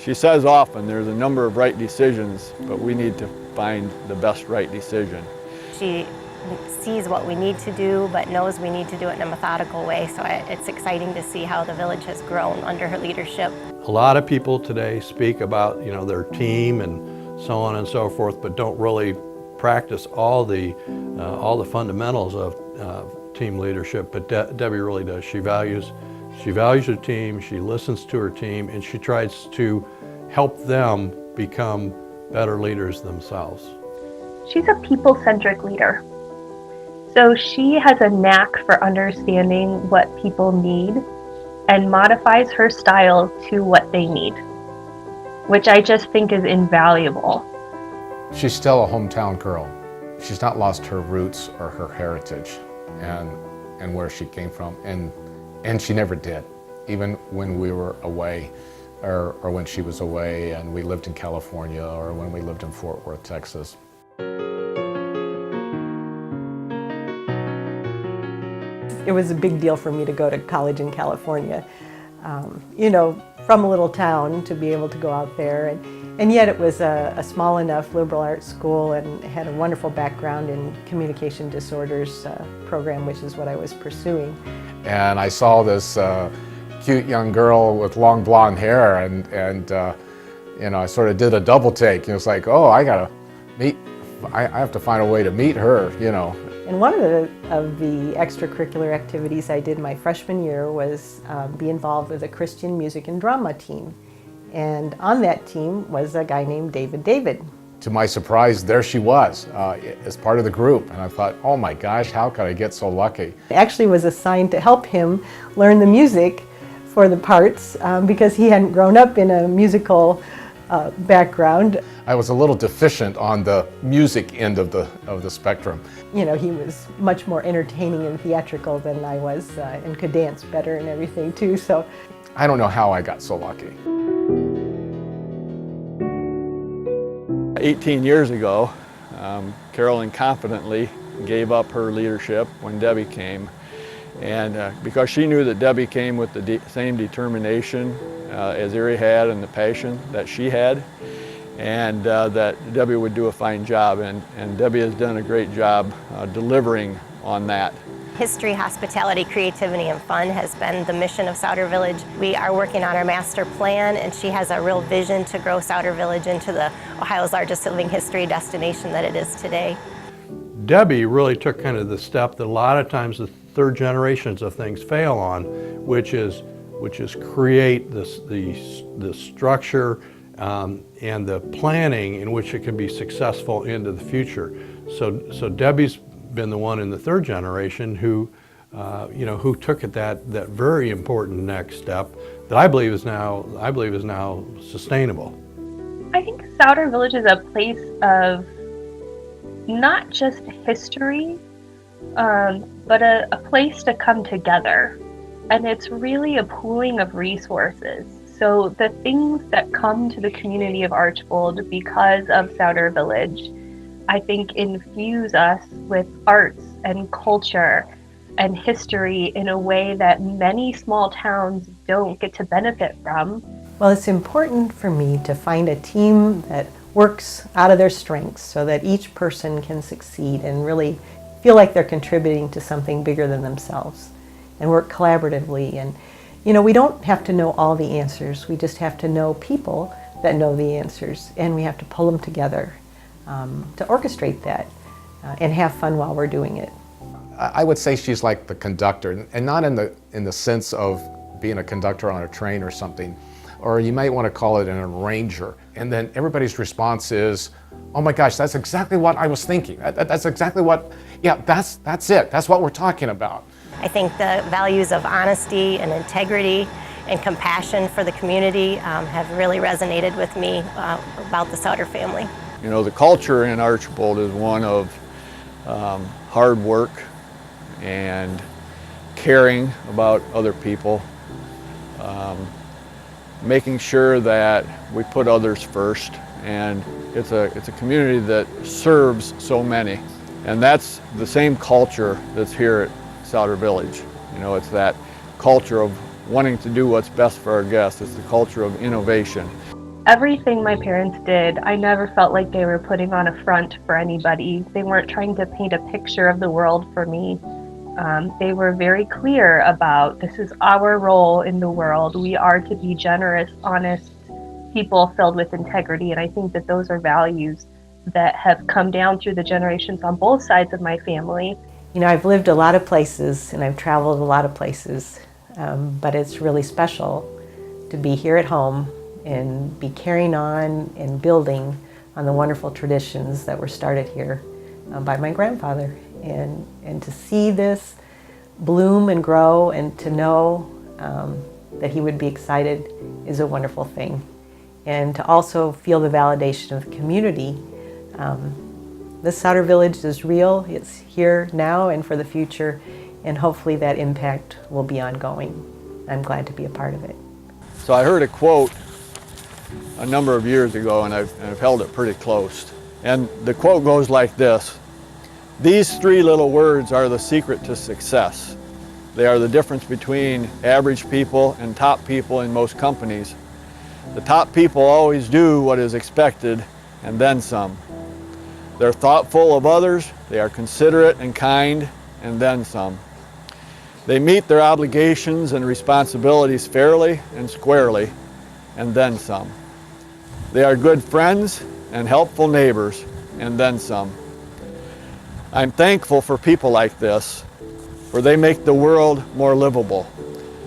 She says often there's a number of right decisions, but we need to find the best right decision. She sees what we need to do, but knows we need to do it in a methodical way. So it's exciting to see how the village has grown under her leadership. A lot of people today speak about, their team and so on and so forth, but don't really practice all the fundamentals of team leadership. But Debbie really does. She values her team, she listens to her team, and she tries to help them become better leaders themselves. She's a people-centric leader. So she has a knack for understanding what people need and modifies her style to what they need, which I just think is invaluable. She's still a hometown girl. She's not lost her roots or her heritage and where she came from, and she never did, even when we were away or when she was away and we lived in California or when we lived in Fort Worth, Texas. It was a big deal for me to go to college in California. From a little town to be able to go out there. And yet it was a small enough liberal arts school and had a wonderful background in communication disorders program, which is what I was pursuing. And I saw this cute young girl with long blonde hair and I sort of did a double take. It was like, oh, I have to find a way to meet her, And one of the extracurricular activities I did my freshman year was be involved with a Christian music and drama team. And on that team was a guy named David. To my surprise, there she was as part of the group. And I thought, oh my gosh, how could I get so lucky? I actually was assigned to help him learn the music for the parts because he hadn't grown up in a musical background. I was a little deficient on the music end of the spectrum. He was much more entertaining and theatrical than I was and could dance better and everything too. So I don't know how I got so lucky. 18 years ago, Carolyn confidently gave up her leadership when Debbie came. And because she knew that Debbie came with the same determination as Erie had and the passion that she had, and that Debbie would do a fine job. And Debbie has done a great job delivering on that. History, hospitality, creativity, and fun has been the mission of Sauder Village. We are working on our master plan, and she has a real vision to grow Sauder Village into the Ohio's largest living history destination that it is today. Debbie really took kind of the step that a lot of times the third generations of things fail on, which is create the structure and the planning in which it can be successful into the future. So Debbie's been the one in the third generation who took it that very important next step that I believe is now sustainable. I think Sauder Village is a place of not just history, but a place to come together. And it's really a pooling of resources. So the things that come to the community of Archbold because of Sauder Village, I think infuse us with arts and culture and history in a way that many small towns don't get to benefit from. Well, it's important for me to find a team that works out of their strengths so that each person can succeed and really feel like they're contributing to something bigger than themselves and work collaboratively. And we don't have to know all the answers. We just have to know people that know the answers, and we have to pull them together to orchestrate that and have fun while we're doing it. I would say she's like the conductor, and not in the sense of being a conductor on a train or something, or you might want to call it an arranger. And then everybody's response is, oh my gosh, that's exactly what I was thinking. That's exactly what, yeah, that's it. That's what we're talking about. I think the values of honesty and integrity and compassion for the community have really resonated with me about the Sauder family. The culture in Archbold is one of hard work and caring about other people, making sure that we put others first, and it's a community that serves so many, and that's the same culture that's here at Sauder Village. It's that culture of wanting to do what's best for our guests. It's the culture of innovation. everything my parents did, I never felt like they were putting on a front for anybody. They weren't trying to paint a picture of the world for me. They were very clear about, this is our role in the world. We are to be generous, honest people filled with integrity. And I think that those are values that have come down through the generations on both sides of my family. You know, I've lived a lot of places and I've traveled a lot of places, but it's really special to be here at home and be carrying on and building on the wonderful traditions that were started here by my grandfather. And to see this bloom and grow and to know that he would be excited is a wonderful thing. And to also feel the validation of the community. This Sauder Village is real, it's here now and for the future, and hopefully that impact will be ongoing. I'm glad to be a part of it. So I heard a quote a number of years ago, and I've held it pretty close. And the quote goes like this: "These three little words are the secret to success. They are the difference between average people and top people in most companies. The top people always do what is expected and then some. They're thoughtful of others, they are considerate and kind, and then some. They meet their obligations and responsibilities fairly and squarely, and then some. They are good friends and helpful neighbors, and then some. I'm thankful for people like this, for they make the world more livable.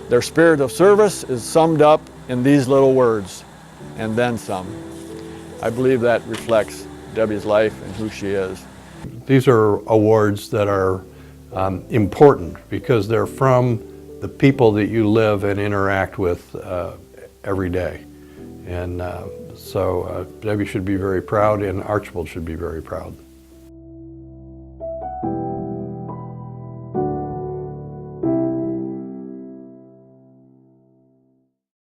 Their spirit of service is summed up in these little words, and then some." I believe that reflects Debbie's life and who she is. These are awards that are important because they're from the people that you live and interact with every day. And so Debbie should be very proud, and Archbold should be very proud.